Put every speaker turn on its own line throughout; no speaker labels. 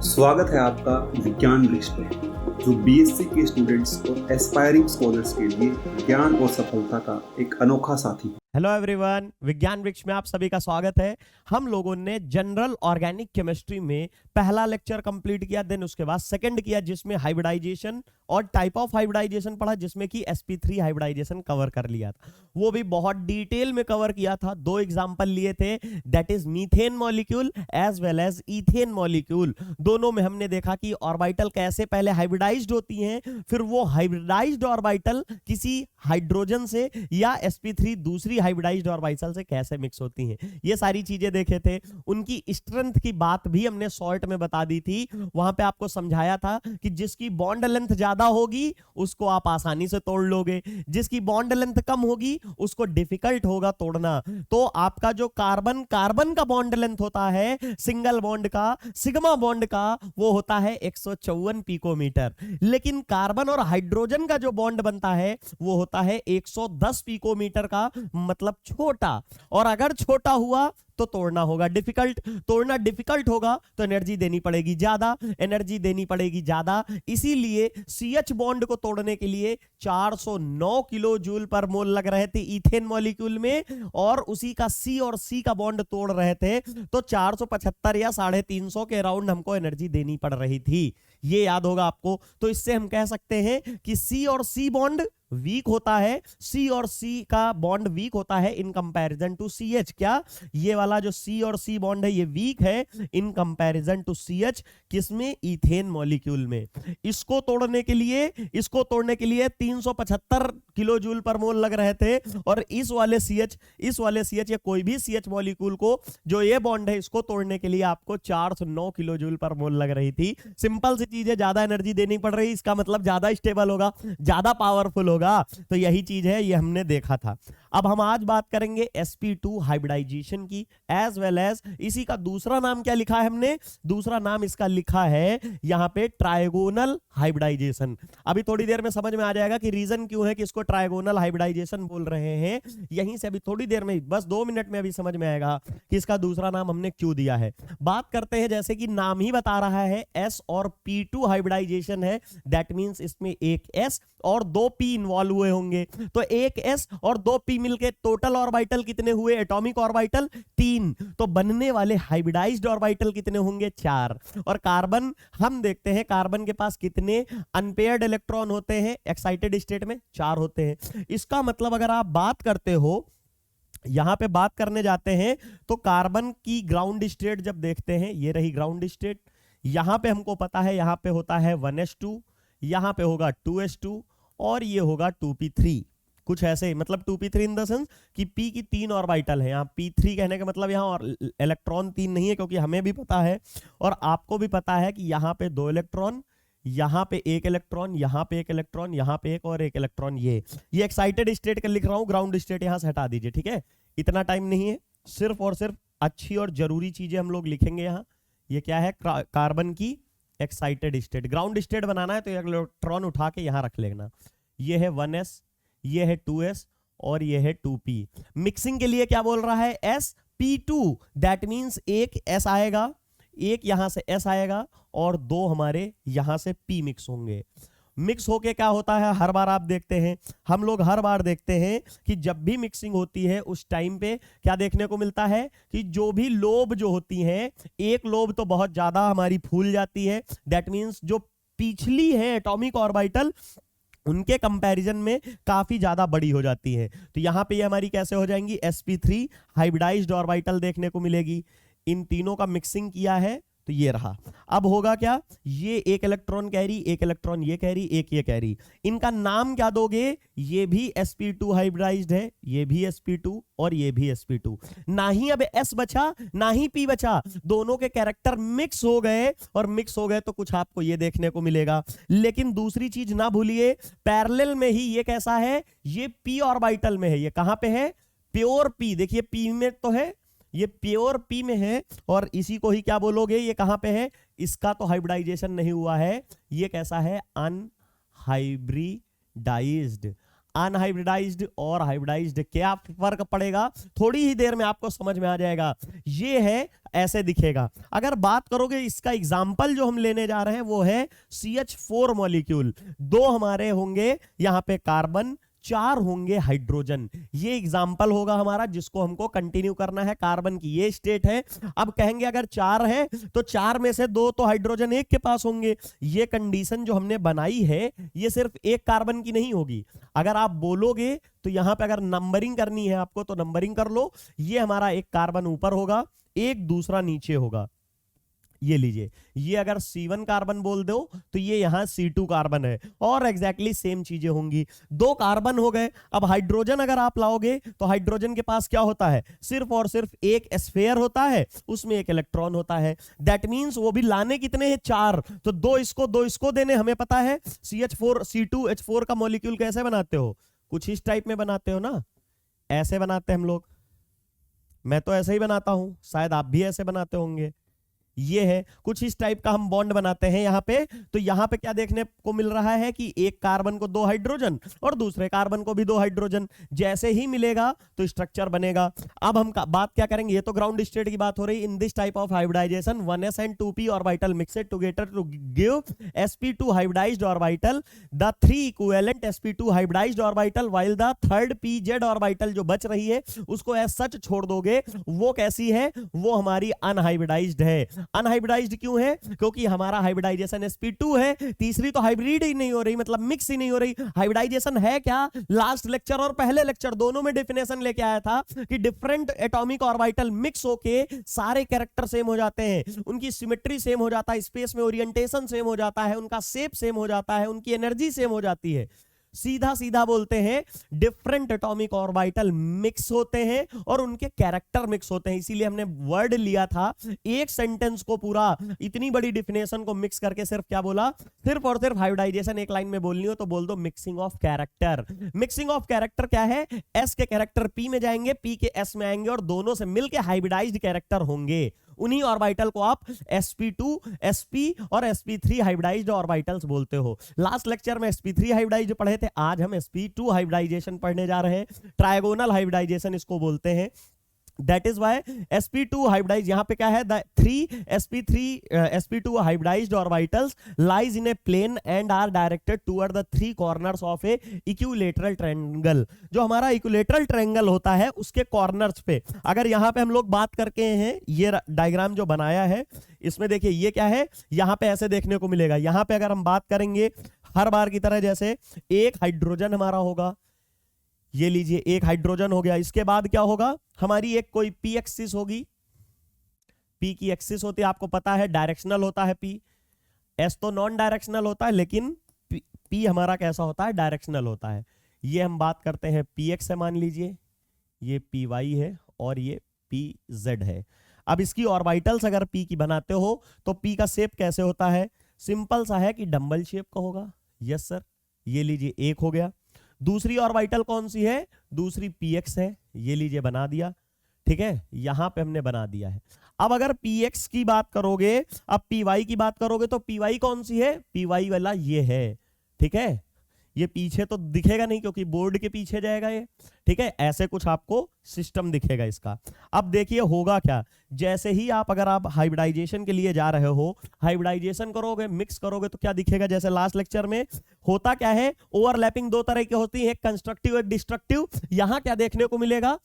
स्वागत है आपका विज्ञान वृक्ष पे, जो बीएससी के स्टूडेंट्स और एस्पायरिंग स्कॉलर्स के लिए ज्ञान और सफलता का एक अनोखा साथी है।
हेलो एवरीवन, विज्ञान वृक्ष में आप सभी का स्वागत है। हम लोगों ने जनरल ऑर्गेनिक केमिस्ट्री में पहला लेक्चर कंप्लीट किया, देन उसके बाद सेकंड किया जिसमें हाइब्रिडाइजेशन और टाइप ऑफ हाइब्रिडाइजेशन पढ़ा, जिसमें कि sp3 हाइब्रिडाइजेशन कवर कर लिया था। वो भी बहुत डिटेल में कवर किया था। दो एग्जांपल लिए थे, that is methane molecule as well as ethane molecule. दोनों में हमने देखा कि ऑर्बिटल कैसे पहले हाइब्रिडाइज्ड होती हैं, फिर वो हाइब्रिडाइज्ड ऑर्बिटल किसी हाइड्रोजन से या sp3 दूसरी हाइब्रिडाइज्ड ऑर्बिटल से कैसे मिक्स होती हैं। ये सारी चीजें देखे थे। उनकी स्ट्रेंथ की बात भी हमने शॉर्ट में बता दी थी। वहां पे आपको समझाया था कि जिसकी बॉन्ड लेंथ ज्यादा होगी उसको आप आसानी से तोड़ लोगे, जिसकी बॉन्ड लेंथ कम होगी उसको डिफिकल्ट होगा तोड़ना। तो आपका जो कार्बन का बॉन्ड लेंथ होता है सिंगल बॉन्ड का, सिग्मा बॉन्ड का, वो होता है 154 पिकोमीटर। लेकिन कार्बन और हाइड्रोजन का जो बॉन्ड बनता है वो होता है 110 पिकोमीटर का, मतलब छोटा। और अगर छोटा हुआ तो तोड़ना होगा डिफिकल्ट, तोड़ना डिफिकल्ट होगा तो एनर्जी देनी पड़ेगी ज्यादा, इसीलिए CH बॉन्ड को तोड़ने के लिए 409 किलो जूल पर मोल लग रहे थे इथेन मॉलिक्यूल में, और उसी का C और C का बॉन्ड तोड़ रहे थे तो 475 या 350 के अराउंड हमको एनर्जी देनी पड़ रही थी। ये याद होगा आपको। तो इससे हम कह सकते हैं कि C और C बॉन्ड वीक होता है, C और C का बॉन्ड वीक होता है इन कंपैरिजन टू CH। क्या ये वाला जो C और C बॉन्ड है ये वीक है इन कंपैरिजन टू CH, किसमें? इथेन मॉलिक्यूल में। इसको तोड़ने के लिए 375 किलो जूल पर मोल लग रहे थे, और इस वाले CH या कोई भी CH मॉलिक्यूल को जो ये बॉन्ड है इसको तोड़ने के लिए आपको 409 किलो जूल पर मोल लग रही थी। सिंपल सी चीज है, ज्यादा एनर्जी देनी पड़ रही, इसका मतलब ज्यादा स्टेबल होगा, ज्यादा पावरफुल होगा। तो यही चीज है, ये हमने देखा था। अब हम आज बात करेंगे sp2 हाइब्रिडाइजेशन की, एज वेल एज इसी का दूसरा नाम क्या लिखा है हमने? दूसरा नाम इसका लिखा है यहां पे ट्रायगोनल हाइब्रिडाइजेशन। अभी थोड़ी देर में समझ में आ जाएगा कि रीजन क्यों है कि इसको ट्रायगोनल हाइब्रिडाइजेशन बोल रहे हैं। यहीं से अभी थोड़ी देर में, बस 2 मिनट में अभी समझ में आएगा कि इसका दूसरा नाम हमने क्यों दिया है। बात करते हैं, जैसे कि नाम ही बता रहा है S और P2 हाइब्रिडाइजेशन है, दैट मींस इसमें एक S और 2 P इन्वॉल्व हुए होंगे। तो एक S और 2 P मिलके टोटल ऑर्बिटल कितने हुए? Atomic orbital 3। तो बनने वाले हाइब्रिडाइज्ड ऑर्बिटल कितने होंगे? 4। और कार्बन, हम देखते हैं कार्बन के पास कितने अनपेयर्ड इलेक्ट्रॉन होते हैं एक्साइटेड स्टेट में? 4 होते हैं। इसका मतलब अगर आप बात करते हो, यहां पे बात करने जाते हैं तो कार्बन की ग्राउंड स्टेट जब देखते हैं, ये रही ग्राउंड स्टेट। यहां पे हमको पता है यहां पे होता है 1s2, यहां पे होगा 2s2 और ये होगा 2p3। कुछ ऐसे, मतलब 2p3 इन द सेंस कि p की 3 ऑर्बिटल है। यहाँ p3 कहने का मतलब यहाँ और इलेक्ट्रॉन 3 नहीं है, क्योंकि हमें भी पता है और आपको भी पता है कि यहाँ पे 2 इलेक्ट्रॉन, यहाँ पे 1 इलेक्ट्रॉन, यहाँ पे 1 इलेक्ट्रॉन, यहाँ पे 1 और 1 इलेक्ट्रॉन। ये एक्साइटेड स्टेट का लिख रहा हूँ, ग्राउंड स्टेट यहाँ से हटा दीजिए, ठीक है? इतना टाइम नहीं है, सिर्फ और सिर्फ अच्छी और जरूरी चीजें हम लोग लिखेंगे यहाँ। ये क्या है? कार्बन की एक्साइटेड स्टेट। ग्राउंड स्टेट बनाना है तो इलेक्ट्रॉन उठा के यहां रख लेना। ये है 1s, ये है 2s और ये है 2p। मिक्सिंग के लिए क्या बोल रहा है? sp2, दैट मींस एक s आएगा, एक यहां से s आएगा और 2 हमारे यहां से p मिक्स होंगे। मिक्स होके क्या होता है? हर बार आप देखते हैं, हम लोग हर बार देखते हैं कि जब भी मिक्सिंग होती है उस टाइम पे क्या देखने को मिलता है कि जो भी लोब जो होती हैं, एक लोब तो बहुत ज्यादा हमारी फूल जाती है, दैट मींस जो पिछली है एटॉमिक ऑर्बिटल उनके कंपैरिजन में काफी ज्यादा बड़ी हो जाती है। तो यहां पे ये हमारी कैसे हो जाएंगी? sp3 हाइब्रिडाइज्ड ऑर्बिटल देखने को मिलेगी। इन तीनों का मिक्सिंग किया है तो ये रहा। अब होगा क्या? ये 1 इलेक्ट्रॉन कैरी, 1 इलेक्ट्रॉन ये कैरी, 1 ये कैरी। इनका नाम क्या दोगे? ये भी sp2 हाइब्रिडाइज्ड है, ये भी sp2 और ये भी sp2। ना ही अब s बचा ना ही p बचा, दोनों के कैरेक्टर मिक्स हो गए, और मिक्स हो गए तो कुछ आपको ये देखने को मिलेगा। लेकिन दूसरी चीज ना भूलिए, पैरेलल में ही ये कैसा है? ये p ऑर्बिटल में है। ये कहां पे है? Pure p। देखिए p में तो है, ये प्योर p में है, और इसी को ही क्या बोलोगे? ये कहां पे है? इसका तो हाइब्रिडाइजेशन नहीं हुआ है, ये कैसा है? अनहाइब्रिडाइज्ड। अनहाइब्रिडाइज्ड और हाइब्रिडाइज्ड क्या फर्क पड़ेगा, थोड़ी ही देर में आपको समझ में आ जाएगा। ये है, ऐसे दिखेगा। अगर बात करोगे इसका एग्जाम्पल जो हम लेने जा रहे हैं वो है CH4 मॉलिक्यूल। 2 हमारे होंगे यहां पे कार्बन, 4 होंगे हाइड्रोजन। ये एग्जाम्पल होगा हमारा जिसको हमको कंटिन्यू करना है। कार्बन की ये स्टेट है। अब कहेंगे अगर 4 है तो 4 में से 2 तो हाइड्रोजन एक के पास होंगे। ये कंडीशन जो हमने बनाई है ये सिर्फ एक कार्बन की नहीं होगी। अगर आप बोलोगे तो यहां पे अगर नंबरिंग करनी है आपको तो नंबरिंग कर लो। ये हमारा एक कार्बन ऊपर होगा, एक दूसरा नीचे होगा। ये लीजिए, ये अगर C1 कार्बन बोल दो तो ये यहां C2 कार्बन है, और एग्जैक्टली सेम चीजें होंगी। 2 कार्बन हो गए। अब हाइड्रोजन अगर आप लाओगे तो हाइड्रोजन के पास क्या होता है, सिर्फ और सिर्फ एक स्फीयर होता है, उसमें एक इलेक्ट्रॉन होता है। दैट मींस वो भी लाने कितने हैं, 4। तो 2 इसको देने हमें पता है। CH4 C2H4 का मॉलिक्यूल कैसे बनाते हो, कुछ इस टाइप में बनाते हो ना, ऐसे बनाते हैं हम लोग। मैं तो ऐसे ही बनाता हूं, शायद आप भी ऐसे बनाते होंगे। ये है, कुछ इस टाइप का हम बॉन्ड बनाते हैं यहां पे। तो यहां पे क्या देखने को मिल रहा है कि एक कार्बन को 2 हाइड्रोजन और दूसरे कार्बन को भी 2 हाइड्रोजन। जैसे ही मिलेगा तो स्ट्रक्चर बनेगा। अब हम बात क्या करेंगे, ये तो ग्राउंड स्टेट की बात हो रही। In this type of hybridization 1s and 2p orbital mixed together to give sp2 hybridized orbital, the 3 equivalent sp2 hybridized orbital, while the third pz orbital जो बच रही है उसको एज सच छोड़ दोगे। वो कैसी है, वो हमारी अनहाइब्रिडाइज्ड है। अनहाइब्रिडाइज्ड क्यों है, क्योंकि हमारा हाइब्रिडाइजेशन sp2 है। तीसरी तो हाइब्रिड ही नहीं हो रही, मतलब मिक्स ही नहीं हो रही। हाइब्रिडाइजेशन है क्या, लास्ट लेक्चर और पहले लेक्चर दोनों में डेफिनेशन लेके आया था कि डिफरेंट एटॉमिक ऑर्बिटल मिक्स होके सारे कैरेक्टर सेम हो जाते हैं, उनकी सिमेट्री सेम हो जाता है, स्पेस में ओरिएंटेशन सेम हो जाता है, उनका शेप सेम हो जाता है, उनकी एनर्जी सेम हो जाती है। सीधा सीधा बोलते हैं डिफरेंट एटॉमिक ऑर्बिटल मिक्स होते हैं और उनके कैरेक्टर मिक्स होते हैं। इसीलिए हमने वर्ड लिया था, एक सेंटेंस को पूरा इतनी बड़ी डिफिनेशन को मिक्स करके सिर्फ क्या बोला, सिर्फ और सिर्फ हाइब्रिडाइजेशन एक लाइन में बोलनी हो तो बोल दो mixing of character. Mixing of character क्या है, एस के कैरेक्टर पी में जाएंगे, पी के एस में आएंगे और दोनों से मिलके हाइब्रिडाइज्ड कैरेक्टर होंगे। उन्हीं ऑर्बिटल को आप sp2, sp और sp3 हाइब्रिडाइज्ड ऑर्बिटल्स बोलते हो। लास्ट लेक्चर में sp3 हाइब्रिडाइज्ड पढ़े थे, आज हम sp2 हाइब्रिडाइजेशन पढ़ने जा रहे हैं। ट्रायगोनल हाइब्रिडाइजेशन इसको बोलते हैं। That is why sp2 hybridized, यहाँ पे क्या है, the 3 sp2 hybridized orbitals lies in a plane and are directed toward the 3 corners of a equilateral triangle। जो हमारा इक्विलेटरल ट्रायंगल होता है उसके कॉर्नर्स पे, अगर यहाँ पे हम लोग बात करके हैं, ये डायग्राम जो बनाया है इसमें देखिए ये क्या है, यहाँ पे ऐसे देखने को मिलेगा। यहाँ पे अगर हम बात करेंगे हर बार की तरह, जैसे एक हाइड्रोजन हमारा होगा, ये लीजिए एक हाइड्रोजन हो गया। इसके बाद क्या होगा, हमारी एक कोई पी एक्सिस होगी, पी की एक्सिस होती है, आपको पता है डायरेक्शनल होता है पी। एस तो नॉन डायरेक्शनल होता है, लेकिन पी हमारा कैसा होता है, डायरेक्शनल होता है। ये हम बात करते हैं पी एक्स है, मान लीजिए ये पी वाई है और ये पी जेड है। अब इसकी ऑर्बिटल्स अगर पी की बनाते हो तो पी का शेप कैसे होता है, सिंपल सा है कि डंबल शेप का होगा। यस सर, ये लीजिए एक हो गया। दूसरी ऑर्बिटल कौन सी है, दूसरी px है, ये लीजिए बना दिया। ठीक है, यहां पे हमने बना दिया है। अब अगर px की बात करोगे, अब py की बात करोगे तो py कौन सी है, py वाला ये है। ठीक है, ये पीछे तो दिखेगा नहीं क्योंकि बोर्ड के पीछे जाएगा ये। ठीक है, ऐसे कुछ आपको सिस्टम दिखेगा इसका। अब देखिए होगा क्या, जैसे ही आप अगर आप हाइब्रिडाइजेशन के लिए जा रहे हो, हाइब्रिडाइजेशन करोगे, मिक्स करोगे तो क्या दिखेगा, जैसे लास्ट लेक्चर में होता क्या है, ओवरलैपिंग 2 तरह की होती है, कंस्ट्रक्टिव एक डिस्ट्रक्टिव। यहां क्या देखने को मिलेगा,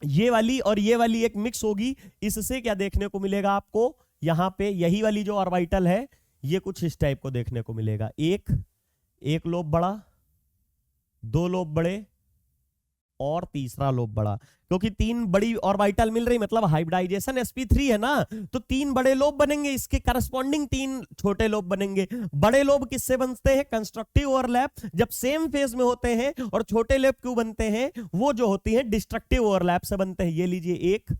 ये वाली और ये वाली एक मिक्स होगी। इससे क्या देखने को मिलेगा आपको, यहां पे यही वाली जो ऑर्बिटल है ये कुछ इस टाइप को देखने को मिलेगा। एक लोब बड़ा, 2 लोब बड़े और तीसरा लोब बड़ा, क्योंकि 3 बड़ी ऑर्बिटल मिल रही, मतलब हाइब्रिडाइजेशन sp3 है ना, तो 3 बड़े लोब बनेंगे, इसके करस्पॉन्डिंग 3 छोटे लोब बनेंगे। बड़े लोब किससे बनते हैं, कंस्ट्रक्टिव ओवरलैप, जब सेम फेज में होते हैं। और छोटे लोब क्यों बनते हैं, वो जो होती है डिस्ट्रक्टिव ओवरलैप से बनते हैं। ये लीजिए 1,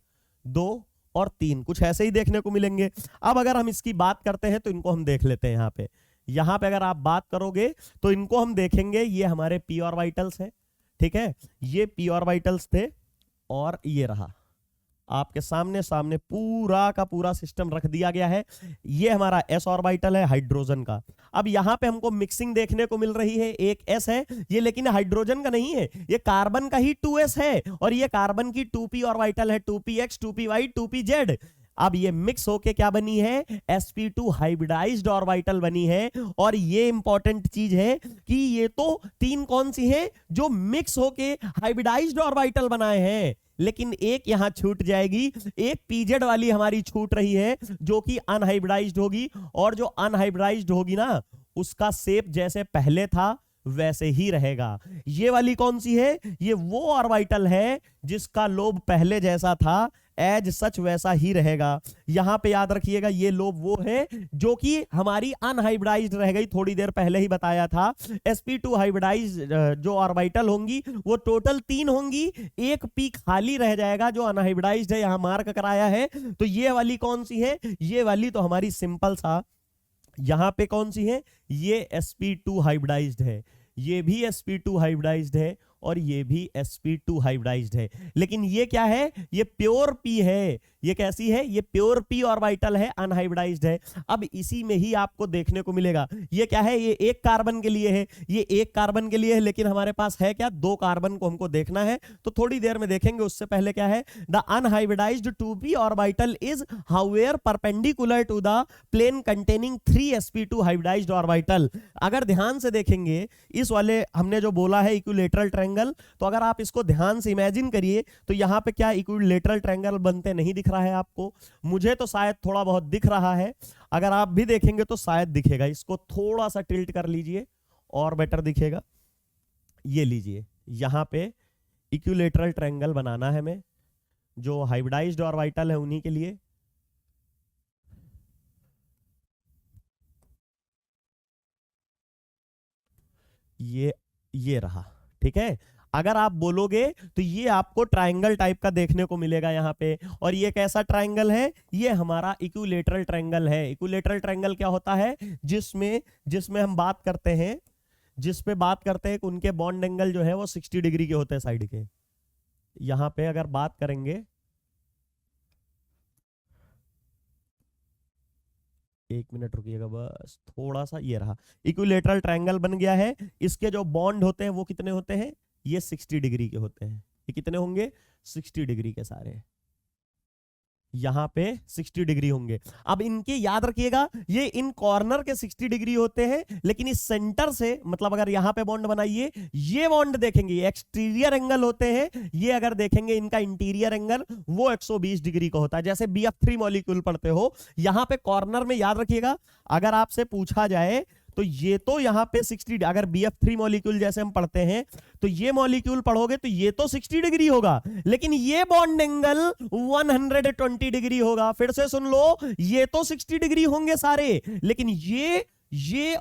2 और 3, कुछ ऐसे ही देखने को मिलेंगे। अब अगर हम इसकी बात करते हैं तो इनको हम देख लेते हैं। यहां पे अगर आप बात करोगे तो इनको हम देखेंगे, ये हमारे p ऑर्बिटल्स हैं। ठीक है, ये p ऑर्बिटल्स थे और ये रहा आपके सामने सामने पूरा का पूरा सिस्टम रख दिया गया है। ये हमारा s ऑर्बिटल है हाइड्रोजन का। अब यहां पे हमको मिक्सिंग देखने को मिल रही है, एक s है ये, लेकिन हाइड्रोजन का नहीं है, ये कार्बन का ही 2s है, और ये कार्बन की 2p ऑर्बिटल है, 2px 2py 2pz। अब ये मिक्स होके क्या बनी है, sp2 हाइब्रिडाइज्ड ऑर्बिटल बनी है। और ये इंपॉर्टेंट चीज है कि ये तो तीन कौन सी है जो मिक्स होके हाइब्रिडाइज्ड ऑर्बिटल बनाए हैं, लेकिन एक यहां छूट जाएगी, एक पीजेड वाली हमारी छूट रही है जो कि अनहाइब्रिडाइज्ड होगी। और जो अनहाइब्रिडाइज्ड होगी ना, उसका शेप जैसे पहले था वैसे ही रहेगा। ये वाली कौन सी है, ये वो ऑर्बिटल है जिसका लोब पहले जैसा था, एज सच वैसा ही रहेगा। यहां पे याद रखिएगा ये लोब वो है जो कि हमारी अनहाइब्रिडाइज्ड रह गई, थोड़ी देर पहले ही बताया था। sp2 हाइब्रिडाइज्ड जो ऑर्बिटल होंगी वो टोटल 3 होंगी, एक पी खाली रह जाएगा जो अनहाइब्रिडाइज्ड है, यहां मार्क कराया है। तो ये वाली कौन सी है, ये वाली तो हमारी सिंपल सा यहां पे कौन सी है, ये sp2 हाइब्रिडाइज्ड है, ये भी sp2 हाइब्रिडाइज्ड है, और ये भी sp2 हाइब्रिडाइज्ड है। लेकिन ये क्या है, ये प्योर p है। ये कैसी है, ये प्योर p ऑर्बिटल है, अनहाइब्रिडाइज्ड है। अब इसी में ही आपको देखने को मिलेगा, ये क्या है, ये एक कार्बन के लिए है, ये एक कार्बन के लिए है, लेकिन हमारे पास है क्या, 2 कार्बन को हमको देखना है, तो थोड़ी देर में देखेंगे। उससे पहले क्या है, the unhybridized 2p orbital is however perpendicular to the plane containing 3 sp2 hybridized orbital. अगर ध्यान से देखेंगे इस वाले हमने जो बोला है इक्विलेटरल ट्रायंगल, तो अगर आप इसको ध्यान से इमेजिन करिए तो यहां पे क्या इक्विलेटरल ट्रायंगल बनते नहीं दिख रहा है आपको, मुझे तो शायद थोड़ा बहुत दिख रहा है, अगर आप भी देखेंगे तो शायद दिखेगा। इसको थोड़ा सा टिल्ट कर लीजिए और बेटर दिखेगा। ये लीजिए, यहां पे इक्विलेटरल ट्रायंगल बनाना है हमें, जो हाइब्रिडाइज्ड ऑर्बिटल है उन्हीं के लिए। ये रहा, ठीक है। अगर आप बोलोगे तो ये आपको ट्रायंगल टाइप का देखने को मिलेगा यहाँ पे। और ये कैसा ट्रायंगल है, ये हमारा इक्विलेटरल ट्रायंगल है। इक्विलेटरल ट्रायंगल क्या होता है, जिसमें हम बात करते हैं, कि उनके बॉन्ड एंगल जो है वो 60 डिग्री के होते हैं साइड के। यहां पे अगर बात करेंगे, एक मिनट रुकिएगा बस थोड़ा सा, ये रहा इक्विलेटरल ट्रायंगल बन गया है। इसके जो बॉन्ड होते हैं वो कितने होते हैं, ये 60 डिग्री के होते हैं। ये कितने होंगे, 60 डिग्री के सारे, यहां पे 60 डिग्री होंगे। अब इनके याद रखिएगा, ये इन कॉर्नर के 60 डिग्री होते हैं, लेकिन इस सेंटर से, मतलब अगर यहां पे बॉन्ड बनाइए, ये बॉन्ड देखेंगे ये एक्सटीरियर एंगल होते हैं, ये अगर देखेंगे इनका इंटीरियर एंगल वो 120 डिग्री का होता है। जैसे BF3 मॉलिक्यूल पढ़ते हो, यहां पे कॉर्नर में याद रखिएगा, अगर आपसे पूछा जाए तो ये तो यहां पे 60, अगर BF3 मॉलिक्यूल जैसे हम पढ़ते हैं तो ये मॉलिक्यूल पढ़ोगे तो ये तो 60 डिग्री होगा, लेकिन ये बॉन्ड एंगल 120 डिग्री होगा। फिर से सुन लो, ये तो 60 डिग्री होंगे सारे, लेकिन ये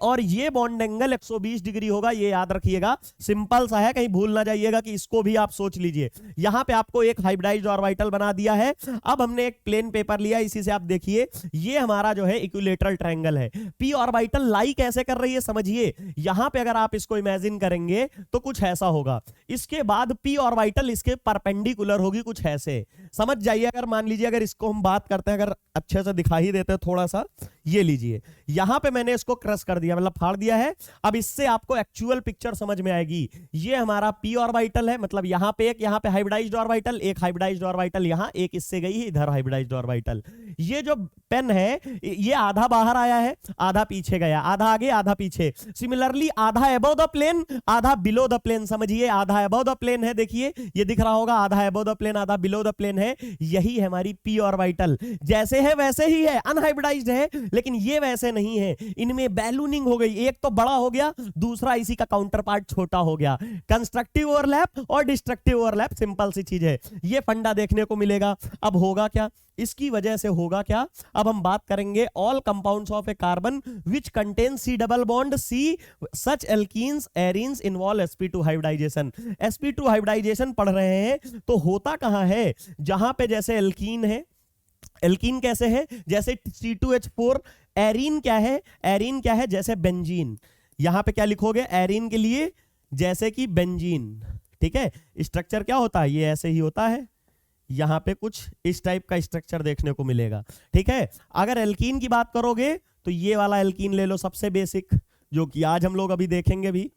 और ये बॉन्ड एंगल 120 डिग्री होगा। ये याद रखिएगा, सिंपल सा है, कहीं भूल ना जाइएगा कि इसको भी आप सोच लीजिए। यहां पे आपको एक हाइब्रिडाइज्ड ऑर्बिटल बना दिया है। अब हमने एक प्लेन पेपर लिया, इसी से आप देखिए, ये हमारा जो है इक्विलेटरल ट्रायंगल है। p ऑर्बिटल लाई कैसे कर रही है समझिए। यहां पे अगर आप इसको इमेजिन करेंगे तो कुछ ऐसा होगा, इसके बाद p ऑर्बिटल इसके परपेंडिकुलर होगी, कुछ ऐसे समझ जाइए। अगर मान लीजिए, अगर इसको हम बात करते हैं, अगर अच्छे से दिखा ही देते हैं थोड़ा सा, ये लीजिए, यहां पे मैंने इसको क्रश कर दिया, मतलब फाड़ दिया है। अब इससे आपको एक्चुअल पिक्चर समझ में आएगी। ये हमारा p ऑर्बिटल है, मतलब यहां पे एक, यहां पे हाइब्रिडाइज्ड ऑर्बिटल, एक हाइब्रिडाइज्ड ऑर्बिटल यहां, एक इससे गई इधर हाइब्रिडाइज्ड ऑर्बिटल। ये जो पेन है, ये आधा बाहर आया है, आधा पीछे गया, आधा आगे आधा पीछे। सिमिलरली आधा अबव द प्लेन, आधा बिलो द प्लेन, समझिए आधा अबव द प्लेन है, देखिए ये दिख रहा होगा, आधा अबव द प्लेन आधा बिलो द प्लेन है। यही है हमारी p ऑर्बिटल, जैसे है वैसे ही है, अनहाइब्रिडाइज्ड है, लेकिन ये वैसे नहीं है। इनमें बैलूनिंग हो गई, एक तो बड़ा हो गया, दूसरा इसी का काउंटर पार्ट छोटा हो गया। कंस्ट्रक्टिव ओवरलैप और डिस्ट्रक्टिव ओवरलैप, सिंपल सी चीज है। ये फंडा देखने को मिलेगा। अब होगा क्या, इसकी वजह से होगा क्या, अब हम बात करेंगे all compounds of a carbon which contain C double bond C such alkenes arenes involve sp2 hybridization. sp2 hybridization पढ़ रहे हैं तो होता कहां है, जहां पे जैसे एल्कीन है, एल्कीन कैसे है, जैसे C2H4। एरीन क्या है, एरीन क्या है, जैसे बेंजीन। यहां पे क्या लिखोगे, एरीन के लिए जैसे कि बेंजीन, ठीक है। स्ट्रक्चर क्या होता है, ये ऐसे ही होता है, यहाँ पे कुछ इस टाइप का स्ट्रक्चर देखने को मिलेगा। ठीक है, अगर एल्कीन की बात करोगे तो ये वाला एल्कीन ले लो, सबसे बेसिक, जो कि आज हम लोग अभी देखेंगे भी।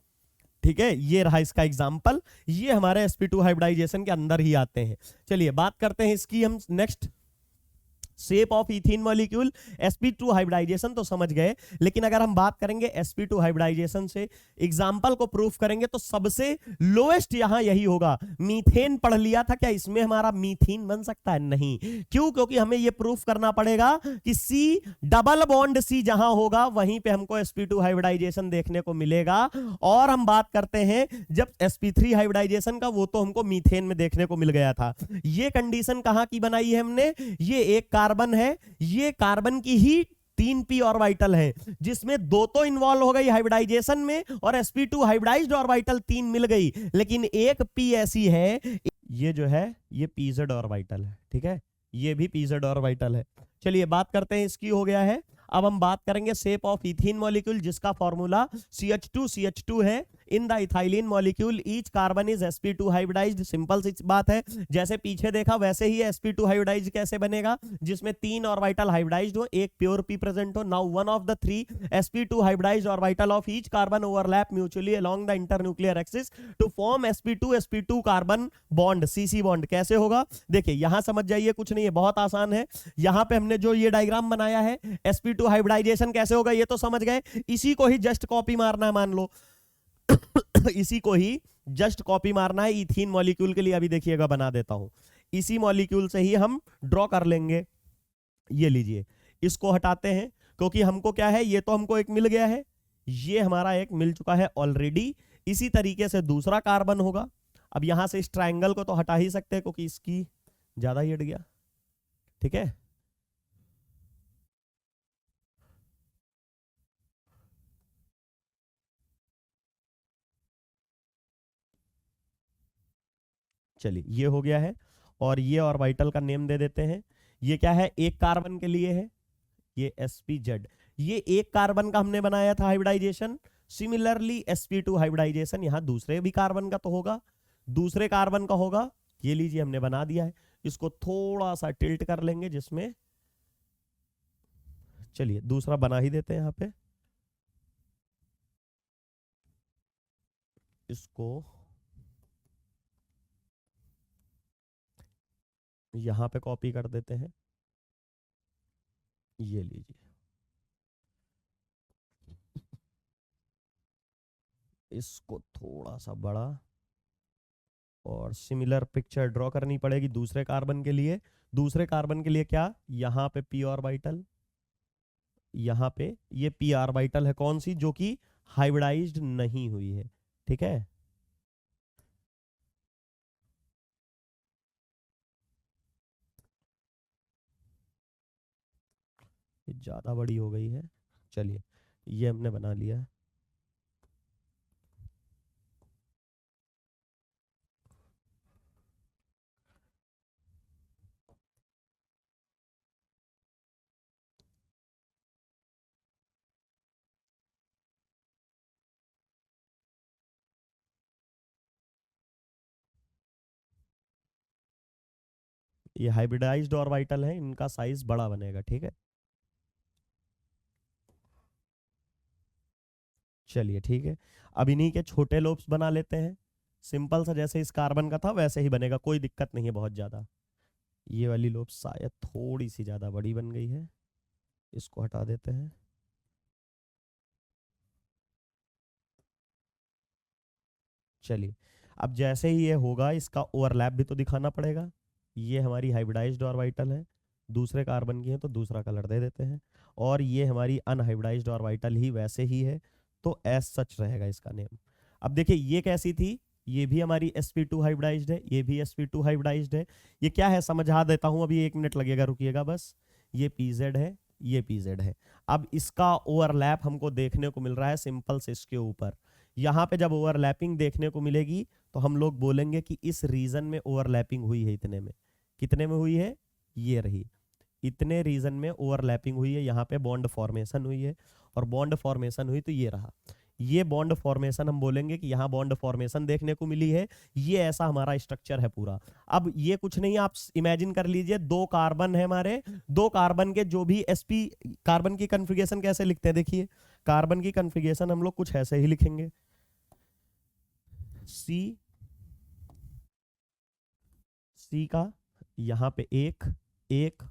ठीक है, ये रहा इसका एग्जाम्पल, ये हमारे sp2 हाइब्रिडाइजेशन के अंदर ही आते हैं। चलिए बात करते हैं इसकी हम next. Shape of ethene molecule, sp2 hybridization तो समझ गए, लेकिन अगर हम बात करेंगे sp2 हाइब्रिडाइजेशन से एग्जांपल को प्रूफ करेंगे तो सबसे लोएस्ट यहां यही होगा। मीथेन पढ़ लिया था, क्या इसमें हमारा मीथीन बन सकता है? नहीं। क्यों? क्योंकि हमें यह प्रूफ करना पड़ेगा कि C डबल बॉन्ड C जहां होगा वहीं पे हमको sp2 हाइब्रिडाइजेशन देखने को मिलेगा। और हम बात करते हैं जब sp3 हाइब्रिडाइजेशन का, वो तो हमको मीथेन में देखने को मिल गया था। ये कंडीशन कहां की बनाई है हमने? ये एक कार्बन है, ये कार्बन की ही 3p ऑर्बिटल है, जिसमें दो तो इन्वॉल्व हो गई हाइब्रिडाइजेशन में और sp2 हाइब्रिडाइज्ड ऑर्बिटल 3 मिल गई, लेकिन एक p ऐसी है, ये जो है ये pz ऑर्बिटल है। ठीक है, ये भी pz ऑर्बिटल है। चलिए बात करते हैं इसकी, हो गया है। अब हम बात करेंगे शेप ऑफ इथीन मॉलिक्यूल, जिसका फॉर्मूला CH2CH2 है। In the ethylene molecule each carbon is sp2 hybridised. Simple सी बात है, जैसे पीछे देखा वैसे ही sp2 हाइब्रिडाइज्ड कैसे बनेगा, जिसमें 3 ऑर्बिटल हाइब्रिडाइज्ड हो, एक प्योर p प्रेजेंट हो। Now one of the 3 sp2 hybridized orbital of each carbon overlap mutually along the internuclear axis to form sp2 carbon bond, cc bond. कैसे होगा देखिए, यहां समझ जाइए, कुछ नहीं है, बहुत आसान है। यहां पे हमने जो ये डायग्राम बनाया है, sp2 हाइब्रिडाइजेशन कैसे होगा ये तो समझ गए, इसी को ही जस्ट कॉपी मारना है, मान लो इसी को ही जस्ट कॉपी मारना है इथीन मॉलिक्यूल के लिए। अभी देखिएगा बना देता हूं, इसी मॉलिक्यूल से ही हम ड्रॉ कर लेंगे। ये लीजिए, इसको हटाते हैं, क्योंकि हमको क्या है, ये तो हमको एक मिल गया है, ये हमारा एक मिल चुका है ऑलरेडी। इसी तरीके से दूसरा कार्बन होगा। अब यहां से इस ट्रायंगल को तो हटा ही सकते हैं, क्योंकि इसकी ज्यादा ही हट गया। ठीक है, चलिए ये हो गया है। और ये ऑर्बिटल का नेम दे देते हैं। ये क्या है, एक कार्बन के लिए है, ये sp-Z। ये एक कार्बन का हमने बनाया था हाइब्रिडाइजेशन। सिमिलरली sp2 हाइब्रिडाइजेशन यहां दूसरे भी कार्बन का तो होगा, दूसरे कार्बन का होगा। ये लीजिए हमने बना दिया है, इसको थोड़ा सा टिल्ट कर लेंगे, जिसमें चलिए दूसरा बना ही देते हैं। यहां पे इसको यहां पे कॉपी कर देते हैं। ये लीजिए, इसको थोड़ा सा बड़ा और सिमिलर पिक्चर ड्रॉ करनी पड़ेगी दूसरे कार्बन के लिए। दूसरे कार्बन के लिए क्या, यहां पे p ऑर्बिटल, यहां पे ये p ऑर्बिटल है, कौन सी, जो कि हाइब्रिडाइज्ड नहीं हुई है। ठीक है, ये ज्यादा बड़ी हो गई है। चलिए ये हमने बना लिया है। ये हाइब्रिडाइज्ड ऑर्बिटल है, इनका साइज बड़ा बनेगा। ठीक है, चलिए ठीक है। अब इन्हीं के छोटे लोब्स बना लेते हैं, सिंपल सा, जैसे इस कार्बन का था वैसे ही बनेगा, कोई दिक्कत नहीं है बहुत ज्यादा। ये वाली लोब शायद थोड़ी सी ज्यादा बड़ी बन गई है, इसको हटा देते हैं। चलिए, अब जैसे ही ये होगा, इसका ओवरलैप भी तो दिखाना पड़ेगा। ये हमारी हाइब्रिडाइज्ड ऑर्बिटल है, दूसरे कार्बन की है तो दूसरा कलर दे देते हैं। और ये हमारी अनहाइब्रिडाइज्ड ऑर्बिटल ही वैसे ही है, तो एज सच रहेगा इसका नेम। अब देखिए ये कैसी थी, ये भी हमारी sp2 हाइब्रिडाइज्ड है, ये भी sp2 हाइब्रिडाइज्ड है। ये क्या है समझा देता हूं, अभी 1 मिनट लगेगा, रुकिएगा बस। ये pz है, ये pz है। अब इसका ओवरलैप हमको देखने को मिल रहा है सिंपल से इसके ऊपर। यहाँ पे जब ओवरलैपिंग देखने को मिलेगी तो हम लोग बोलेंगे कि इस रीजन में ओवरलैपिंग हुई है। इतने में, कितने में हुई है, ये रही, इतने रीजन में ओवरलैपिंग हुई है, यहाँ पे बॉन्ड फॉर्मेशन हुई है। और बॉन्ड फॉर्मेशन हुई तो ये रहा, ये बॉन्ड फॉर्मेशन हम बोलेंगे कि यहाँ बॉन्ड फॉर्मेशन देखने को मिली है। ये ऐसा हमारा स्ट्रक्चर है पूरा। अब ये कुछ नहीं, आप इमेजिन कर लीजिए 2 कार्बन है हमारे, 2 कार्बन के जो भी sp कार्बन की कॉन्फ़िगरेशन कैसे लिखते हैं, देखिए कार्बन की कॉन्फ़िगरेशन हम लोग कुछ ऐसे ही लिखेंगे, C का यहाँ पे 1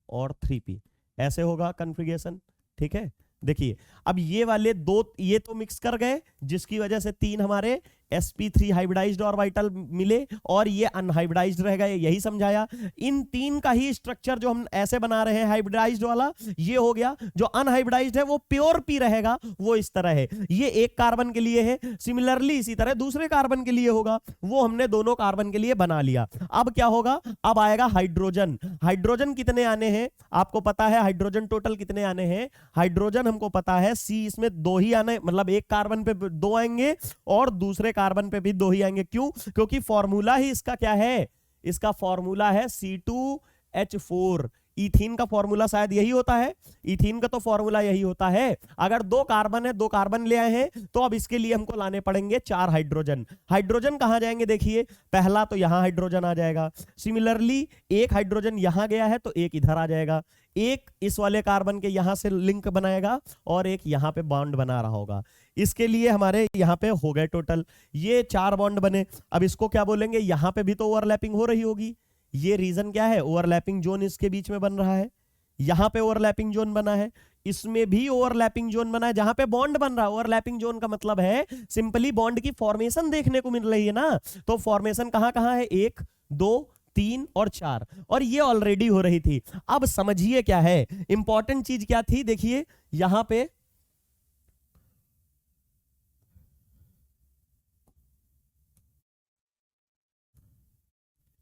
और 3p ऐसे होगा कॉन्फ़िगरेशन, ठीक है। देखिए अब ये वाले 2 ये तो मिक्स कर गए, जिसकी वजह से 3 हमारे sp3 हाइब्रिडाइज्ड ऑर्बिटल मिले और ये अनहाइब्रिडाइज्ड रह गए, यही समझाया। इन 3 का ही स्ट्रक्चर जो हम ऐसे बना रहे हैं हाइब्रिडाइज्ड वाला, ये हो गया। जो अनहाइब्रिडाइज्ड है वो प्योर p रहेगा, वो इस तरह है। ये एक कार्बन के लिए है, सिमिलरली इसी तरह दूसरे कार्बन के लिए होगा, वो हमने दोनों कार्बन के लिए बना लिया। अब क्या होगा, अब आएगा हाइड्रोजन। हाइड्रोजन कितने आने हैं आपको पता है, हाइड्रोजन टोटल कितने आने हैं, हाइड्रोजन हमको पता है C इसमें 2 ही आने, मतलब एक कार्बन पे 2 आएंगे और दूसरे कार्बन पे भी 2 ही आएंगे। क्यों, क्योंकि फॉर्मूला ही इसका क्या है, इसका फॉर्मूला है C2H4। इथीन का फॉर्मूला शायद यही होता है, इथीन का तो फॉर्मूला यही होता है। अगर 2 कार्बन है, 2 कार्बन ले आए हैं, तो अब इसके लिए हमको लाने पड़ेंगे 4 हाइड्रोजन। हाइड्रोजन कहां जाएंगे, देखिए पहला तो यहां हाइड्रोजन आ जाएगा, सिमिलरली एक हाइड्रोजन यहां गया है तो एक इधर आ जाएगा, एक इस वाले कार्बन के यहां से लिंक बनाएगा और एक यहां पे बॉन्ड बना रहा होगा। इसके लिए हमारे यहां पे हो गए टोटल ये 4 बॉन्ड बने। अब इसको क्या बोलेंगे, यहां पे भी तो ओवरलैपिंग हो रही होगी, ये रीजन क्या है, ओवरलैपिंग जोन इसके बीच में बन रहा है। यहां पे ओवरलैपिंग जोन बना है, इसमें भी ओवरलैपिंग जोन बना है, जहां पे बॉन्ड बन रहा है। ओवरलैपिंग जोन का मतलब है सिंपली बॉन्ड की फॉर्मेशन देखने को मिल रही है ना, तो फॉर्मेशन कहां कहां है, 1 2 3 और 4, और ये ऑलरेडी हो रही थी। अब समझिए क्या है इंपॉर्टेंट चीज क्या थी, देखिए यहां पे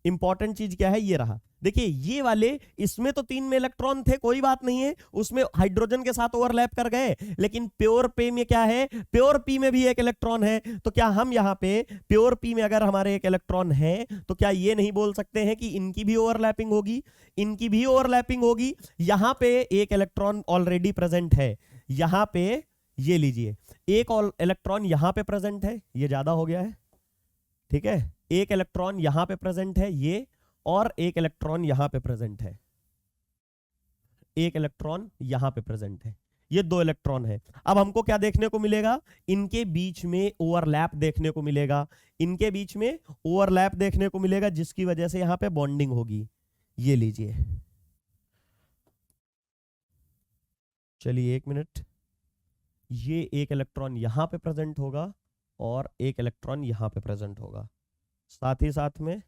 इंपॉर्टेंट चीज क्या है, ये रहा। देखिए ये वाले, इसमें तो 3 में इलेक्ट्रॉन थे, कोई बात नहीं है, उसमें हाइड्रोजन के साथ ओवरलैप कर गए, लेकिन प्योर पे में क्या है, प्योर पी में भी एक इलेक्ट्रॉन है। तो क्या हम यहाँ पे प्योर पी में अगर हमारे एक इलेक्ट्रॉन है, तो क्या ये नहीं बोल सकते हैं कि इनकी भी ओवरलैपिंग होगी, इनकी भी ओवरलैपिंग होगी। यहां पे एक इलेक्ट्रॉन ऑलरेडी प्रेजेंट है, यहां पे ये लीजिए एक और इलेक्ट्रॉन यहां पे प्रेजेंट है, ये ज्यादा हो गया है, ठीक है। एक इलेक्ट्रॉन यहां पे प्रेजेंट है ये, और एक इलेक्ट्रॉन यहां पे प्रेजेंट है, एक इलेक्ट्रॉन यहां पे प्रेजेंट है, ये 2 इलेक्ट्रॉन है। अब हमको क्या देखने को मिलेगा, इनके बीच में ओवरलैप देखने को मिलेगा, इनके बीच में ओवरलैप देखने को मिलेगा, जिसकी वजह से यहां पे बॉन्डिंग होगी। ये लीजिए, चलिए 1 मिनट, ये एक इलेक्ट्रॉन यहां पे प्रेजेंट होगा और एक इलेक्ट्रॉन यहां पे प्रेजेंट होगा, साथ ही साथ में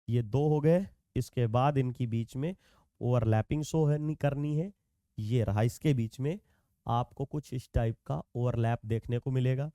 ये 2 हो गए। इसके बाद इनकी बीच में ओवरलैपिंग शो नहीं करनी है, ये रहा, इसके बीच में आपको कुछ इस टाइप का ओवरलैप देखने को मिलेगा।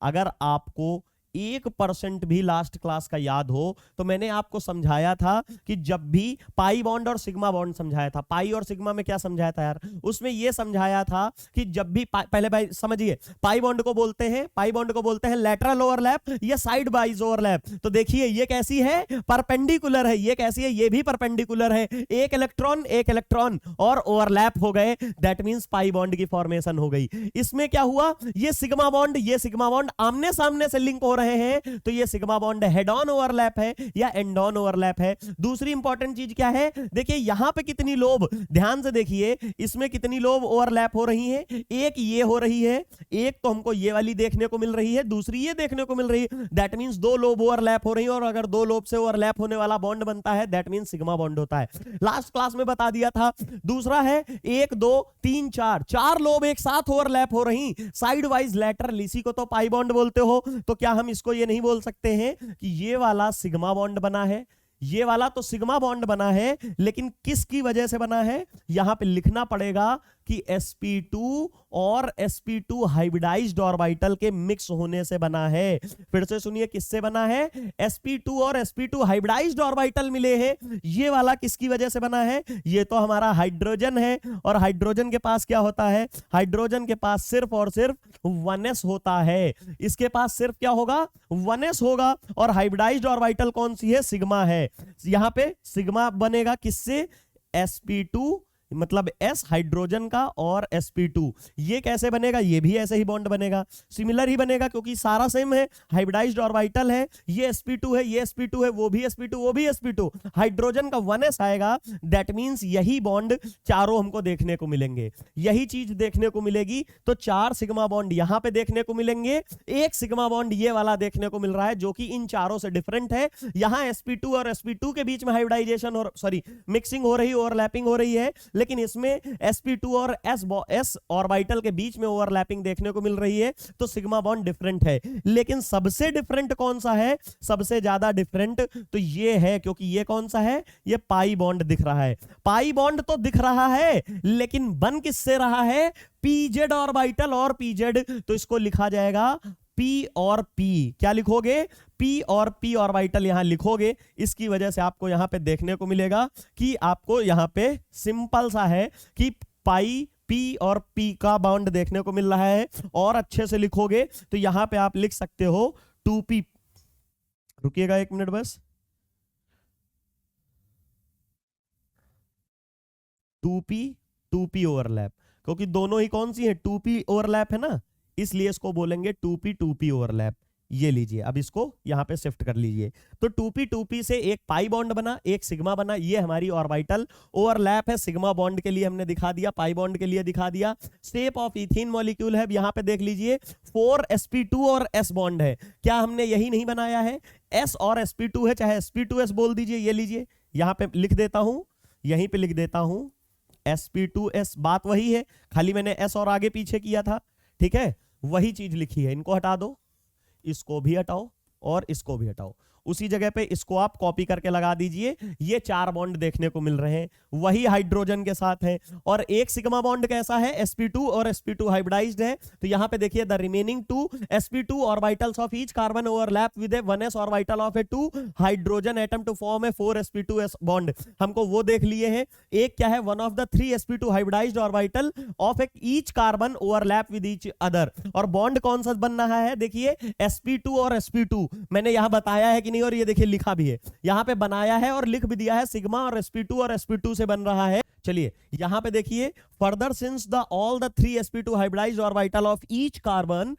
अगर आपको 1% भी लास्ट क्लास का याद हो, तो मैंने आपको समझाया था कि जब भी पाई बॉन्ड और सिग्मा बॉन्ड समझाया था, पाई और सिग्मा में क्या समझाया था यार, उसमें यह समझाया था कि जब भी पहले भाई समझिए, पाई बॉन्ड को बोलते हैं, पाई बॉन्ड को बोलते हैं लेटरल ओवरलैप या साइड वाइज ओवरलैप। तो देखिए ये कैसी है, परपेंडिकुलर है, ये कैसी है, ये भी परपेंडिकुलर है, एक इलेक्ट्रॉन और ओवरलैप हो गए, दैट मींस पाई बॉन्ड की फॉर्मेशन हो गई। इसमें क्या हुआ, ये सिग्मा बॉन्ड आमने सामने से लिंक हो रहे हैं, तो ये sigma bond head on overlap है या एंड ऑन ओवरलैप है। दूसरी इंपॉर्टेंट चीज क्या है, देखिए यहां पे कितनी लोब, ध्यान से देखिए इसमें कितनी लोब ओवरलैप हो रही है, एक ये हो रही है, एक तो हमको ये वाली देखने को मिल रही है, दूसरी ये देखने को मिल रही है, दैट मींस 2 लोब ओवरलैप हो रही है, और अगर 2 लोब से ओवरलैप होने वाला बॉन्ड बनता है, दैट मींस सिग्मा बॉन्ड होता है। लास्ट क्लास में बता दिया था। दूसरा है 1 2 3 4 लोब एक साथ ओवरलैप हो रही, साइड वाइज लैटरल, इसी को तो पाई बॉन्ड बोलते हो। तो क्या हम इसको ये नहीं बोल सकते हैं कि ये वाला सिग्मा बॉन्ड बना है, ये वाला तो सिग्मा बॉन्ड बना है, लेकिन किसकी वजह से बना है, यहां पे लिखना पड़ेगा कि sp2 और sp2 हाइब्रिडाइज्ड ऑर्बिटल के मिक्स होने से बना है। फिर से सुनिए, किससे बना है, sp2 और sp2 हाइब्रिडाइज्ड ऑर्बिटल मिले हैं। ये वाला किसकी वजह से बना है, ये तो हमारा हाइड्रोजन है, और हाइड्रोजन के पास क्या होता है, हाइड्रोजन के पास सिर्फ और सिर्फ 1s होता है, इसके पास सिर्फ क्या होगा, 1s होगा, और हाइब्रिडाइज्ड ऑर्बिटल कौन सी है, सिग्मा है। यहां पे सिग्मा बनेगा किससे, sp2 मतलब S हाइड्रोजन का और sp2, ये कैसे बनेगा, ये भी ऐसे ही बॉन्ड बनेगा, सिमिलर ही बनेगा क्योंकि सारा सेम है, हाइब्रिडाइज्ड ऑर्बिटल है, ये sp2 है, ये sp2 है, वो भी sp2, वो भी sp2, हाइड्रोजन का 1s आएगा, दैट मींस यही बॉन्ड चारों हमको देखने को मिलेंगे, यही चीज देखने को मिलेगी। तो 4 सिग्मा बॉन्ड यहां पे देखने को मिलेंगे, 1 सिग्मा बॉन्ड ये वाला देखने को मिल रहा है जो कि इन चारों से डिफरेंट है। यहां sp2 और sp2 के बीच में हाइब्रिडाइजेशन और सॉरी मिक्सिंग हो रही, ओवरलैपिंग हो रही है, लेकिन इसमें sp2 और s ऑर्बिटल के बीच में ओवरलैपिंग देखने को मिल रही है, तो सिग्मा बॉन्ड डिफरेंट है। लेकिन सबसे डिफरेंट कौन सा है, सबसे ज्यादा डिफरेंट तो ये है, क्योंकि ये कौन सा है, ये पाई बॉन्ड दिख रहा है। पाई बॉन्ड तो दिख रहा है लेकिन बन किससे रहा है, pz ऑर्बिटल और pz, तो इसको लिखा जाएगा P और P। क्या लिखोगे, P और P ऑर्बिटल यहां लिखोगे, इसकी वजह से आपको यहां पे देखने को मिलेगा कि आपको यहां पे सिंपल सा है कि पाई P और P का बॉन्ड देखने को मिल रहा है। और अच्छे से लिखोगे तो यहां पे आप लिख सकते हो 2p, रुकिएगा 1 मिनट बस, 2p ओवरलैप, क्योंकि दोनों ही कौन सी है, 2p ओवरलैप है ना, इसलिए इसको बोलेंगे 2p ओवरलैप। ये लीजिए, अब इसको यहां पे शिफ्ट कर लीजिए, तो 2p से एक पाई बॉन्ड बना, एक सिग्मा बना, ये हमारी ऑर्बिटल ओवरलैप है। सिग्मा बॉन्ड के लिए हमने दिखा दिया, पाई बॉन्ड के लिए दिखा दिया। शेप ऑफ इथीन मॉलिक्यूल है, यहां पे देख लीजिए 4 sp2 और s बॉन्ड है, क्या हमने यही नहीं बनाया है, s और sp2 है, चाहे sp2s बोल दीजिए। ये लीजिए यहां पे लिख देता हूं, यहीं पे लिख देता हूं sp2s, बात वही है, खाली मैंने s और आगे पीछे किया था, ठीक है, वही चीज लिखी है। इनको हटा दो, इसको भी हटाओ और इसको भी हटाओ, उसी जगह पे इसको आप कॉपी करके लगा दीजिए। ये 4 बॉन्ड देखने को मिल रहे हैं, वही हाइड्रोजन के साथ है। और एक सिग्मा बॉन्ड कैसा है, sp2 और sp2 हाइब्रिडाइज्ड है, तो यहां पे देखिए the remaining 2 sp2 orbitals of each carbon overlap with a 1s orbital of a 2 hydrogen atom to form a 4 sp2s bond, हमको वो देख लिए हैं। एक क्या है, one of the 3 sp2 hybridized orbital of each carbon overlap with each other, और bond कौन सा बन रहा है, देखिए sp2 और sp2 मैंने यहां बताया है कि नहीं, और ये देखिए लिखा भी है, यहां पे बनाया है और लिख भी दिया है, सिग्मा और sp2 और sp2 से बन रहा है। चलिए यहां पे देखिए, further since the all the 3 sp2 hybridized orbital of each carbon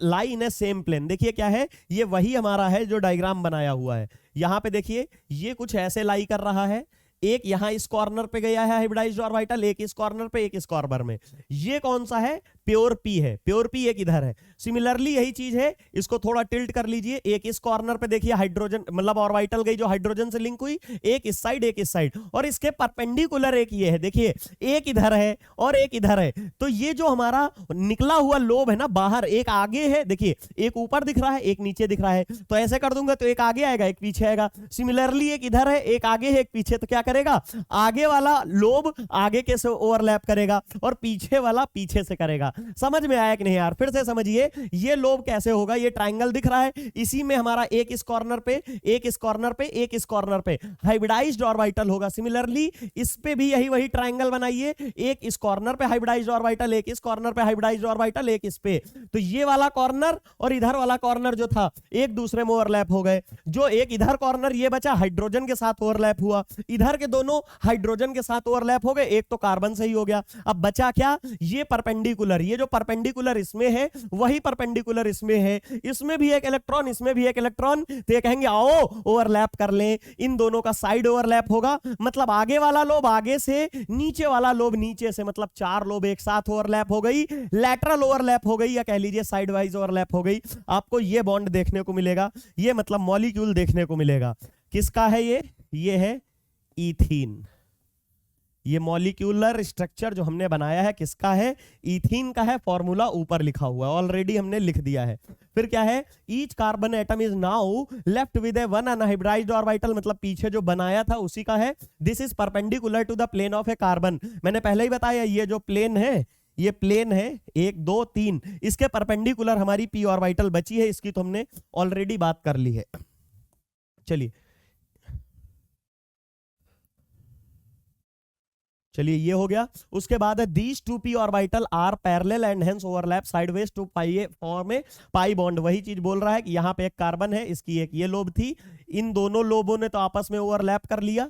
lie in a same plane, देखिए क्या है, ये वही हमारा है जो डायग्राम बनाया हुआ है। यहां पे देखिए ये कुछ ऐसे लाई कर रहा है, एक यहां इस कॉर्नर पे गया है हाइब्रिडाइज्ड ऑर्बिटल, एक इस कॉर्नर पे, एक इस कॉर्नर में। ये कौन सा है, प्योर पी है, प्योर पी एक इधर है। सिमिलरली यही चीज है, इसको थोड़ा टिल्ट कर लीजिए, एक इस कॉर्नर पे देखिए हाइड्रोजन मतलब ऑर्बिटल गई जो हाइड्रोजन से लिंक हुई, एक इस साइड एक इस साइड, और इसके परपेंडिकुलर एक ये है, देखिए एक इधर है और एक इधर है। तो ये जो हमारा निकला हुआ लोब है ना बाहर, एक आगे है, देखिए एक ऊपर दिख रहा है एक नीचे दिख रहा है, तो ऐसे कर दूंगा तो एक आगे आएगा एक पीछे आएगा। सिमिलरली एक इधर है एक आगे है एक पीछे, तो क्या करेगा, आगे वाला लोब आगे के से ओवरलैप करेगा और पीछे वाला पीछे से करेगा। समझ में आया कि नहीं यार, फिर से समझिए, ये लोब कैसे होगा, ये ट्रायंगल दिख रहा है, इसी में हमारा एक इस कॉर्नर पे, एक इस कॉर्नर पे, एक इस कॉर्नर पे हाइब्रिडाइज्ड ऑर्बिटल होगा। सिमिलरली इस पे भी यही वही ट्रायंगल बनाइए, एक इस कॉर्नर पे हाइब्रिडाइज्ड ऑर्बिटल, एक इस कॉर्नर पे हाइब्रिडाइज्ड ऑर्बिटल, एक इस पे, तो ये वाला कॉर्नर और इधर वाला कॉर्नर जो था एक दूसरे में ओवरलैप हो गए। जो एक इधर कॉर्नर ये बचा हाइड्रोजन के साथ ओवरलैप हुआ, इधर के दोनों हाइड्रोजन के साथ ओवरलैप हो गए, एक तो कार्बन से ही हो गया। अब बचा क्या, ये परपेंडिकुलर, ये जो परपेंडिकुलर इसमें है वही परपेंडिकुलर इसमें है, इसमें भी एक इलेक्ट्रॉन इसमें भी एक इलेक्ट्रॉन, तो ये कहेंगे आओ ओवरलैप कर लें, इन दोनों का साइड ओवरलैप होगा, मतलब आगे वाला लोब आगे से, नीचे वाला लोब नीचे से, मतलब 4 लोब एक साथ ओवरलैप हो गई, लैटरल ओवरलैप हो गई, या कह लीजिए साइड वाइज ओवरलैप हो गई। आपको ये बॉन्ड देखने को मिलेगा, ये मतलब मॉलिक्यूल देखने को मिलेगा। किसका है ये है ईथीन। ये मॉलिक्यूलर स्ट्रक्चर जो हमने बनाया है किसका है, ईथीन का है, फॉर्मूला ऊपर लिखा हुआ है, ऑलरेडी हमने लिख दिया है। फिर क्या है, each carbon atom is now left with a 1 unhybridized orbital, मतलब पीछे जो बनाया था उसी का है। This is perpendicular to the plane of a carbon, मैंने पहले ही बताया ये जो प्लेन है ये प्लेन है 1 2 3, इसके परपेंडिकुलर हमारी पी ऑर्बिटल बची है, इसकी तो हमने ऑलरेडी बात कर ली है। चलिए ये हो गया। उसके बाद है these 2p orbital are parallel and hence overlap sideways to pi form में पाई बॉन्ड। वही चीज बोल रहा है कि यहाँ पे एक कार्बन है, इसकी एक ये लोब थी, इन दोनों लोबों ने तो आपस में ओवरलैप कर लिया,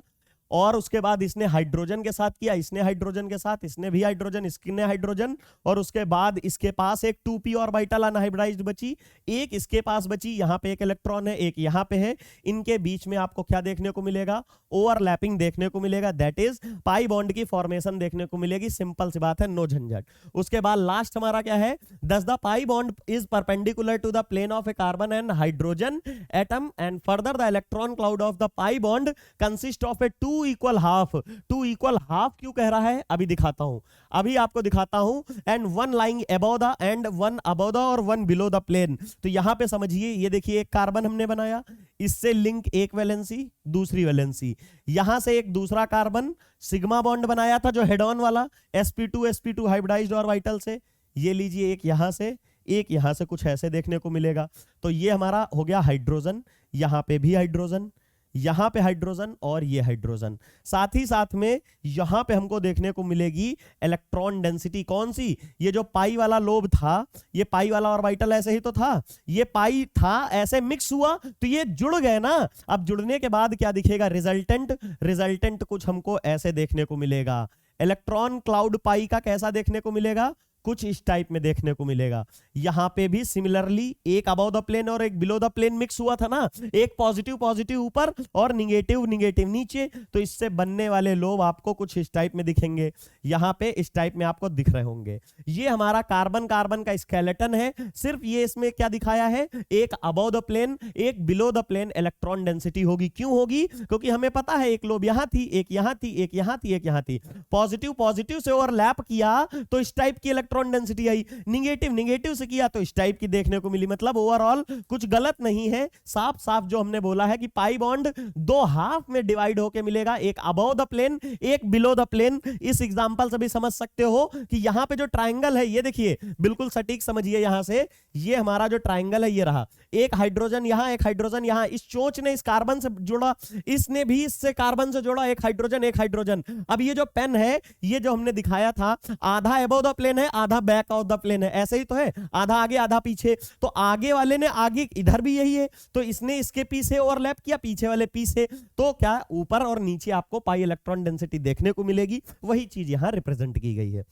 और उसके बाद इसने हाइड्रोजन के साथ किया, इसने हाइड्रोजन के साथ, इसने भी हाइड्रोजन, इसने हाइड्रोजन, और उसके बाद इसके पास एक 2p ऑर्बिटल अनहाइब्रिडाइज्ड बची, एक इसके पास बची, यहां पे एक इलेक्ट्रॉन है, एक यहां पे है, इनके बीच में आपको क्या देखने को मिलेगा, ओवरलैपिंग देखने को मिलेगा, दैट इज पाई बॉन्ड की फॉर्मेशन देखने को मिलेगी, सिंपल सी बात है, नो झंझट। उसके बाद लास्ट हमारा क्या है, thus the pi bond is perpendicular to the plane of a carbon and hydrogen atom and further the electron cloud of the pi bond consist of a 2 equal half. 2 equal half क्यों कह रहा है, अभी दिखाता हूं, अभी आपको दिखाता हूं। And one lying above the end one above the और वन बिलो द प्लेन। तो यहां पे समझिए, ये देखिए एक कार्बन हमने बनाया, इससे लिंक एक वैलेंसी, दूसरी वैलेंसी, यहां से एक दूसरा कार्बन सिग्मा बॉन्ड बनाया था जो हेड ऑन वाला, sp2 हाइब्रिडाइज्ड ऑर्बिटल से, ये लीजिए एक यहां से, एक यहां से, कुछ ऐसे देखने को मिलेगा। तो ये हमारा हो गया हाइड्रोजन, यहां पे भी हाइड्रोजन, यहां पे हाइड्रोजन और ये हाइड्रोजन। साथ ही साथ में यहां पे हमको देखने को मिलेगी इलेक्ट्रॉन डेंसिटी, कौन सी, ये जो पाई वाला लोब था, ये पाई वाला ऑर्बिटल ऐसे ही तो था, ये पाई था, ऐसे मिक्स हुआ तो ये जुड़ गए ना। अब जुड़ने के बाद क्या दिखेगा, रिजल्टेंट कुछ हमको ऐसे देखने को मिलेगा। इलेक्ट्रॉन क्लाउड पाई का कैसा देखने को मिलेगा, कुछ इस टाइप में देखने को मिलेगा। यहां पे भी सिमिलरली एक अबव द प्लेन और एक बिलो द प्लेन मिक्स हुआ था ना, एक पॉजिटिव ऊपर और निगेटिव नीचे, तो इससे बनने वाले लोब आपको कुछ इस टाइप में दिखेंगे, यहां पे इस टाइप में आपको दिख रहे होंगे। ये हमारा कार्बन का स्केलेटन है। सिर्फ ये इसमें क्या दिखाया है, एक अबव द प्लेन, एक below the plane electron density होगी। क्यों होगी, क्योंकि हमें पता है एक लोब यहां थी, एक यहां थी, एक यहां थी, एक यहां थी। पॉजिटिव से ओवरलैप किया तो इस टाइप की इलेक्ट्रॉन डेंसिटी आई, निगेटिव से किया तो इस टाइप की देखने को मिली। मतलब ओवरऑल कुछ गलत नहीं है, साफ जो हमने बोला है कि पाई बॉन्ड 2 हाफ में डिवाइड होके मिलेगा, एक अबव द प्लेन, एक बिलो द प्लेन। इस एग्जांपल से भी समझ सकते हो कि यहां पे जो ट्रायंगल है, ये देखिए बिल्कुल सटीक समझिए, यहां से ये हमारा जो ट्रायंगल है ये रहा, एक हाइड्रोजन यहां, एक हाइड्रोजन यहां, इस चोंच ने इस कार्बन से जुड़ा, इसने भी इससे कार्बन से जोड़ा, एक हाइड्रोजन। अब ये जो पेन है, ये जो हमने दिखाया था, आधा अबव द प्लेन है, आधा बैक ऑफ द प्लेन है, ऐसे ही तो है, आधा आगे आधा पीछे। तो आगे वाले ने आगे, इधर भी यही है, तो इसने इसके पीछे ओवरलैप किया, पीछे वाले पीछे, तो क्या ऊपर और नीचे आपको पाई इलेक्ट्रॉन डेंसिटी देखने को मिलेगी। वही चीज यहां रिप्रेजेंट की गई है।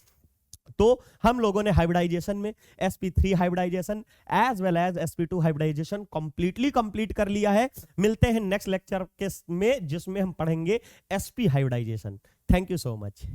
तो हम लोगों ने हाइब्रिडाइजेशन में sp3 hybridization as well as sp2 hybridization complete कर लिया है। मिलते हैं नेक्स्ट लेक्चर के में, जिसमें हम पढ़ेंगे sp hybridization. Thank you so much.